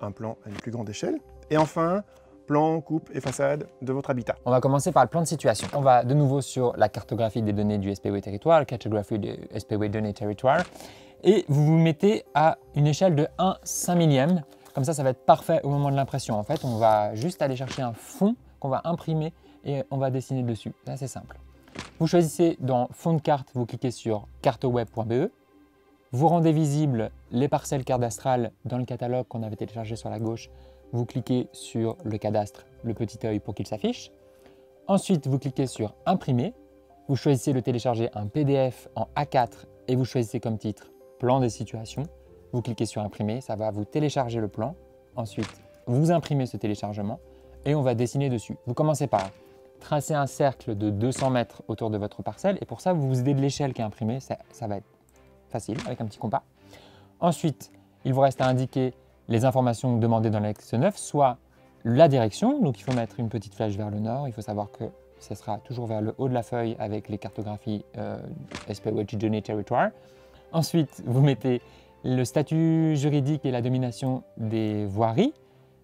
un plan à une plus grande échelle. Et enfin, plan, coupe et façade de votre habitat. On va commencer par le plan de situation. On va de nouveau sur la cartographie des données du SPW territoire, la cartographie du SPW données territoire, et vous vous mettez à une échelle de 1/5000. Comme ça va être parfait au moment de l'impression. En fait, on va juste aller chercher un fond qu'on va imprimer et on va dessiner dessus. C'est assez simple. Vous choisissez dans fond de carte, vous cliquez sur cartoweb.be. Vous rendez visible les parcelles cadastrales dans le catalogue qu'on avait téléchargé sur la gauche. Vous cliquez sur le cadastre, le petit œil pour qu'il s'affiche. Ensuite, vous cliquez sur imprimer. Vous choisissez de télécharger un PDF en A4 et vous choisissez comme titre plan des situations. Vous cliquez sur imprimer, ça va vous télécharger le plan. Ensuite, vous imprimez ce téléchargement et on va dessiner dessus. Vous commencez par tracer un cercle de 200 mètres autour de votre parcelle et pour ça, vous vous aidez de l'échelle qui est imprimée. Ça va être facile avec un petit compas. Ensuite, il vous reste à indiquer les informations demandées dans l'annexe 9, soit la direction, donc il faut mettre une petite flèche vers le nord, il faut savoir que ce sera toujours vers le haut de la feuille avec les cartographies SPW données territoire. Ensuite, vous mettez le statut juridique et la domination des voiries.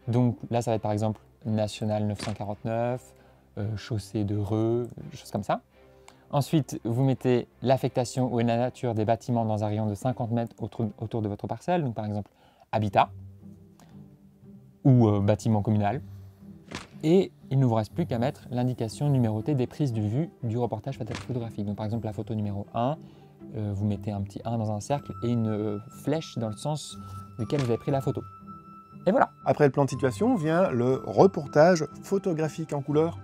Donc là, ça va être par exemple National 949, chaussée de Reux, choses comme ça. Ensuite, vous mettez l'affectation ou la nature des bâtiments dans un rayon de 50 mètres autour de votre parcelle. Donc par exemple, habitat ou bâtiment communal. Et il ne vous reste plus qu'à mettre l'indication numérotée des prises de vue du reportage photographique. Donc par exemple, la photo numéro 1, vous mettez un petit 1 dans un cercle et une flèche dans le sens duquel vous avez pris la photo. Et voilà. Après le plan de situation vient le reportage photographique en couleur.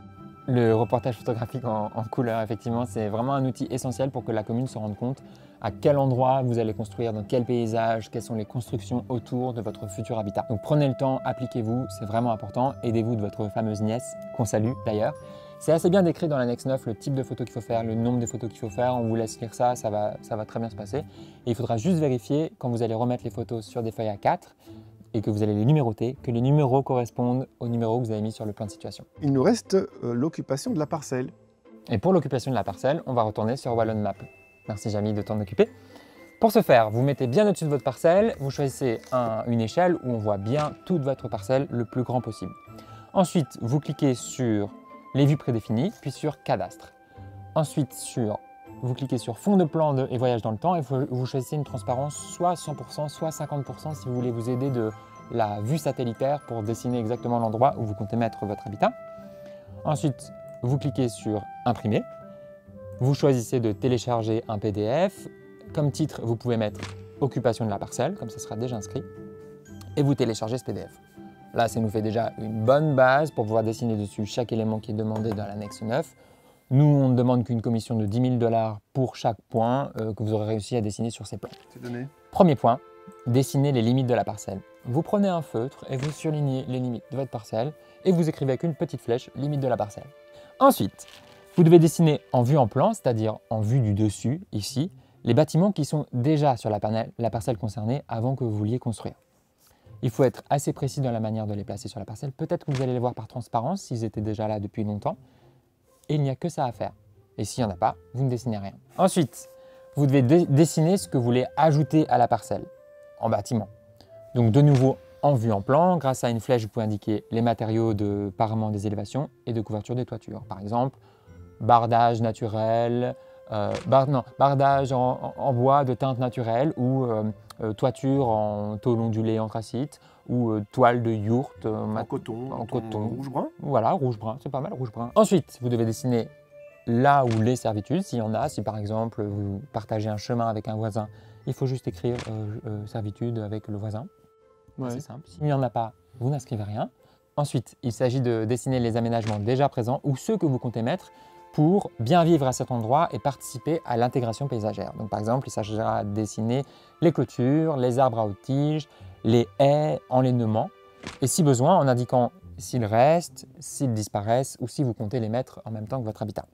Le reportage photographique en couleur, effectivement, c'est vraiment un outil essentiel pour que la commune se rende compte à quel endroit vous allez construire, dans quel paysage, quelles sont les constructions autour de votre futur habitat. Donc prenez le temps, appliquez-vous, c'est vraiment important. Aidez-vous de votre fameuse nièce, qu'on salue d'ailleurs. C'est assez bien décrit dans l'annexe 9, le type de photos qu'il faut faire, le nombre de photos qu'il faut faire. On vous laisse lire ça, ça va très bien se passer. Et il faudra juste vérifier, quand vous allez remettre les photos sur des feuilles A4, et que vous allez les numéroter, que les numéros correspondent aux numéros que vous avez mis sur le plan de situation. Il nous reste l'occupation de la parcelle. Et pour l'occupation de la parcelle, on va retourner sur Wallon Map. Merci Jamy de t'en occuper. Pour ce faire, vous mettez bien au-dessus de votre parcelle, vous choisissez une échelle où on voit bien toute votre parcelle le plus grand possible. Ensuite, vous cliquez sur les vues prédéfinies, puis sur cadastre. Ensuite, vous cliquez sur fond de plan et voyage dans le temps et vous choisissez une transparence soit 100%, soit 50% si vous voulez vous aider de la vue satellitaire pour dessiner exactement l'endroit où vous comptez mettre votre habitat. Ensuite, vous cliquez sur imprimer. Vous choisissez de télécharger un PDF. Comme titre, vous pouvez mettre occupation de la parcelle, comme ça sera déjà inscrit. Et vous téléchargez ce PDF. Là, ça nous fait déjà une bonne base pour pouvoir dessiner dessus chaque élément qui est demandé dans l'annexe 9. Nous, on ne demande qu'une commission de 10 000 $ pour chaque point que vous aurez réussi à dessiner sur ces plans. C'est donné. Premier point, dessinez les limites de la parcelle. Vous prenez un feutre et vous surlignez les limites de votre parcelle et vous écrivez avec une petite flèche « limite de la parcelle ». Ensuite, vous devez dessiner en vue en plan, c'est-à-dire en vue du dessus, ici, les bâtiments qui sont déjà sur la parcelle concernée avant que vous vouliez construire. Il faut être assez précis dans la manière de les placer sur la parcelle. Peut-être que vous allez les voir par transparence s'ils étaient déjà là depuis longtemps. Et il n'y a que ça à faire. Et s'il n'y en a pas, vous ne dessinez rien. Ensuite, vous devez dessiner ce que vous voulez ajouter à la parcelle, en bâtiment. Donc de nouveau, en vue en plan, grâce à une flèche, vous pouvez indiquer les matériaux de parement des élévations et de couverture des toitures. Par exemple, bardage naturel, bardage en bois de teinte naturelle ou toiture en tôle ondulée anthracite ou toile de yourte En coton rouge-brun. Voilà, rouge-brun, c'est pas mal, rouge-brun. Ensuite, vous devez dessiner là où les servitudes, s'il y en a. Si par exemple, vous partagez un chemin avec un voisin, il faut juste écrire servitude avec le voisin. Ouais. C'est simple. S'il n'y en a pas, vous n'inscrivez rien. Ensuite, il s'agit de dessiner les aménagements déjà présents ou ceux que vous comptez mettre pour bien vivre à cet endroit et participer à l'intégration paysagère. Donc par exemple, il s'agira de dessiner les clôtures, les arbres à haute tige, les haies en les nommant et si besoin en indiquant s'ils restent, s'ils disparaissent ou si vous comptez les mettre en même temps que votre habitat.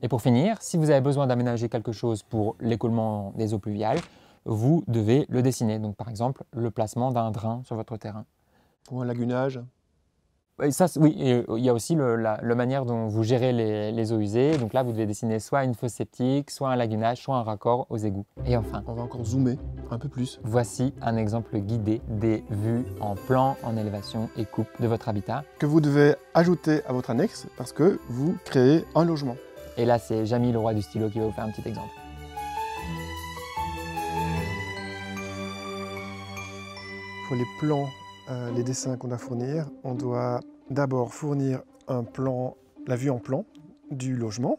Et pour finir, si vous avez besoin d'aménager quelque chose pour l'écoulement des eaux pluviales, vous devez le dessiner. Donc par exemple, le placement d'un drain sur votre terrain. Ou un lagunage. Et ça, oui, et il y a aussi la manière dont vous gérez les eaux usées. Donc là, vous devez dessiner soit une fosse septique, soit un lagunage, soit un raccord aux égouts. Et enfin, On va encore zoomer un peu plus. voici un exemple guidé des vues en plan, en élévation et coupe de votre habitat. Que vous devez ajouter à votre annexe parce que vous créez un logement. Et là, c'est Jamy, le roi du stylo, qui va vous faire un petit exemple. Pour les plans, les dessins qu'on doit fournir, on doit d'abord fournir un plan, la vue en plan du logement.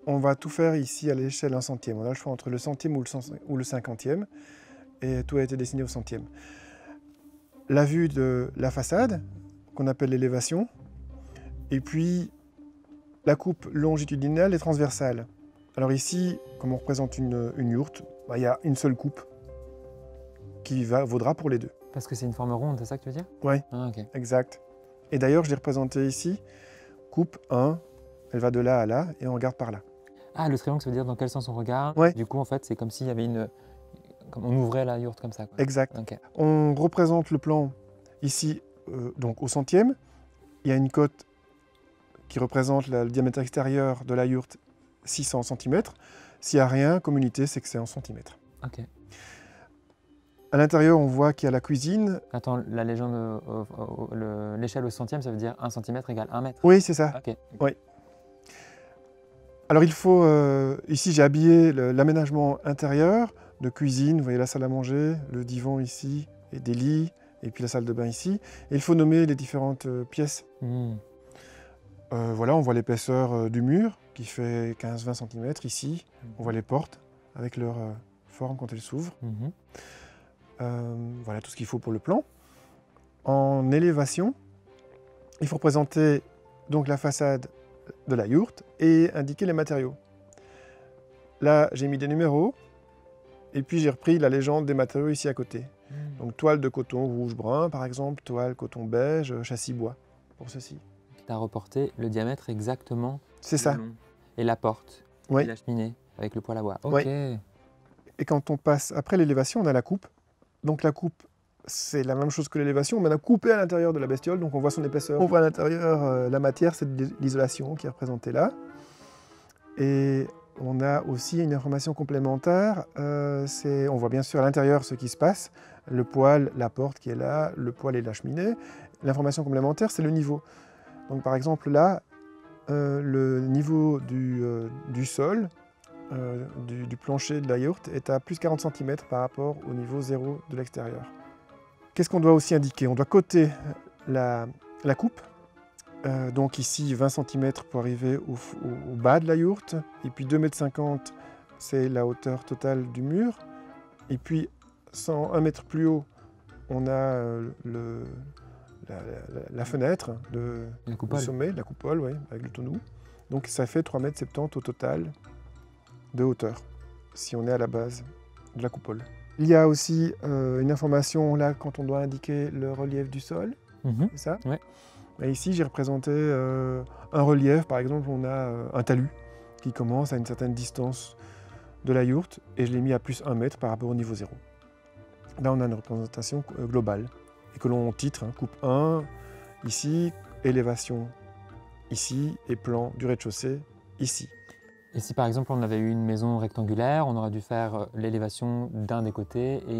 On va tout faire ici à l'échelle 1/100. On a le choix entre le centième ou le 50e et tout a été dessiné au centième. La vue de la façade, qu'on appelle l'élévation, et puis la coupe longitudinale et transversale. Alors ici, comme on représente une yourte, il y a une seule coupe qui vaudra pour les deux. Parce que c'est une forme ronde, c'est ça que tu veux dire? Oui, Ah, ok. exact. Et d'ailleurs, je l'ai représenté ici, coupe 1, elle va de là à là et on regarde par là. Ah, le triangle, ça veut dire dans quel sens on regarde? Ouais. Du coup, en fait, c'est comme s'il y avait comme on ouvrait la yourte comme ça, quoi. Exact. Ok. On représente le plan ici, donc au centième. Il y a une cote qui représente le diamètre extérieur de la yourte, 600 cm. S'il n'y a rien, comme unité, c'est que c'est en centimètres. Ok. À l'intérieur, on voit qu'il y a la cuisine. Attends, la légende, l'échelle au centième, ça veut dire 1 cm égale 1 mètre. Oui, c'est ça. Ok. Oui. Alors il faut, ici j'ai habillé l'aménagement intérieur de cuisine, vous voyez la salle à manger, le divan ici, et des lits, et puis la salle de bain ici. Et il faut nommer les différentes pièces. Voilà, on voit l'épaisseur du mur qui fait 15-20 cm ici. On voit les portes avec leur forme quand elles s'ouvrent. Voilà tout ce qu'il faut pour le plan. En élévation, il faut représenter donc la façade de la yourte et indiquer les matériaux. Là, j'ai mis des numéros et puis j'ai repris la légende des matériaux ici à côté. Donc toile de coton rouge-brun par exemple, toile coton beige, châssis bois pour ceci. Tu as reporté le diamètre exactement. C'est ça. Et la porte, Oui. et la cheminée avec le poêle à bois. Ok. Oui. Et quand on passe après l'élévation, on a la coupe. Donc la coupe, c'est la même chose que l'élévation, mais on a coupé à l'intérieur de la bestiole, donc on voit son épaisseur. On voit à l'intérieur la matière, c'est l'isolation qui est représentée là. Et on a aussi une information complémentaire, on voit bien sûr à l'intérieur ce qui se passe, le poêle, la porte qui est là, le poêle et la cheminée. L'information complémentaire, c'est le niveau. Donc par exemple là, le niveau du sol, du plancher de la yourte est à plus 40 cm par rapport au niveau 0 de l'extérieur. Qu'est-ce qu'on doit aussi indiquer? On doit coter la coupe. Donc ici 20 cm pour arriver au bas de la yourte. Et puis 2,50 m, c'est la hauteur totale du mur. Et puis 1 mètre plus haut, on a la fenêtre du sommet, la coupole, ouais, avec le tonneau. Donc ça fait 3,70 m au total de hauteur, si on est à la base de la coupole. Il y a aussi une information là quand on doit indiquer le relief du sol, c'est ça? Ouais. Et ici j'ai représenté un relief, par exemple on a un talus qui commence à une certaine distance de la yourte et je l'ai mis à plus 1 mètre par rapport au niveau 0. Là on a une représentation globale et que l'on titre, hein, coupe 1 ici, élévation ici et plan du rez-de-chaussée ici. Et si par exemple on avait eu une maison rectangulaire, on aurait dû faire l'élévation d'un des côtés et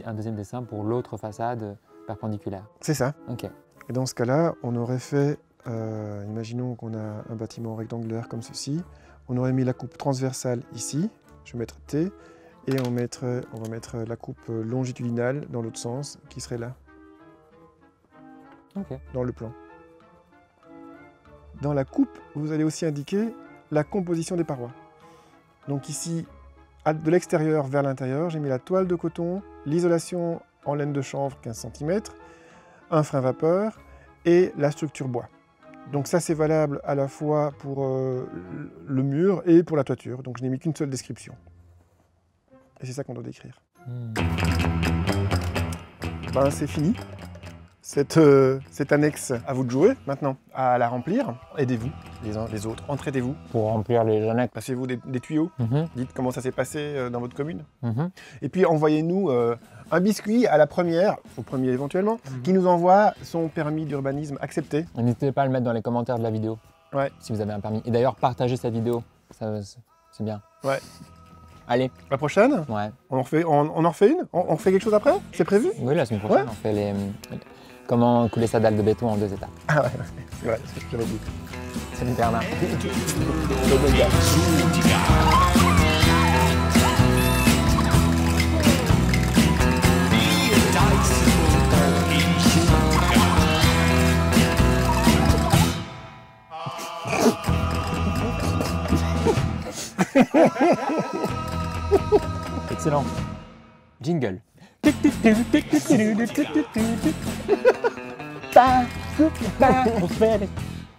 un deuxième dessin pour l'autre façade perpendiculaire. C'est ça. Ok. Et dans ce cas-là, on aurait fait, imaginons qu'on a un bâtiment rectangulaire comme ceci, on aurait mis la coupe transversale ici, je vais mettre T, et on va mettre la coupe longitudinale dans l'autre sens, qui serait là, dans le plan. Dans la coupe, vous allez aussi indiquer la composition des parois. Donc ici, de l'extérieur vers l'intérieur, j'ai mis la toile de coton, l'isolation en laine de chanvre 15 cm, un frein vapeur et la structure bois. Donc ça c'est valable à la fois pour le mur et pour la toiture. Donc je n'ai mis qu'une seule description. Et c'est ça qu'on doit décrire. Ben, c'est fini. Cette annexe, à vous de jouer maintenant, à la remplir. Aidez-vous les uns les autres, entraidez-vous. Pour remplir les annexes. Passez-vous des tuyaux, dites comment ça s'est passé dans votre commune. Et puis envoyez-nous un biscuit à la première, au premier éventuellement, qui nous envoie son permis d'urbanisme accepté. N'hésitez pas à le mettre dans les commentaires de la vidéo, si vous avez un permis. Et d'ailleurs, partagez cette vidéo, c'est bien. Ouais. Allez. La prochaine? Ouais. On en refait une? On refait quelque chose après? C'est prévu? Oui, la semaine prochaine, on fait comment couler sa dalle de béton en 2 étapes. Ah ouais, c'est vrai, c'est ce que j'avais dit. Salut Bernard. Excellent. Jingle.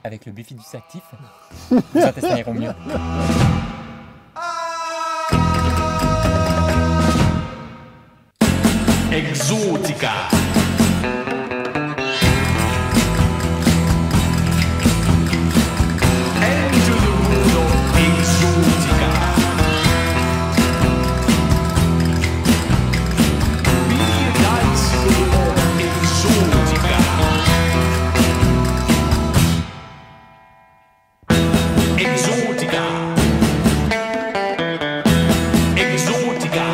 Avec le Buffy du actif, les intestins iront mieux. Exotica. Enter the world of Exotica. Be a dice for Exotica. Exotica. Exotica.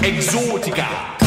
Exotica.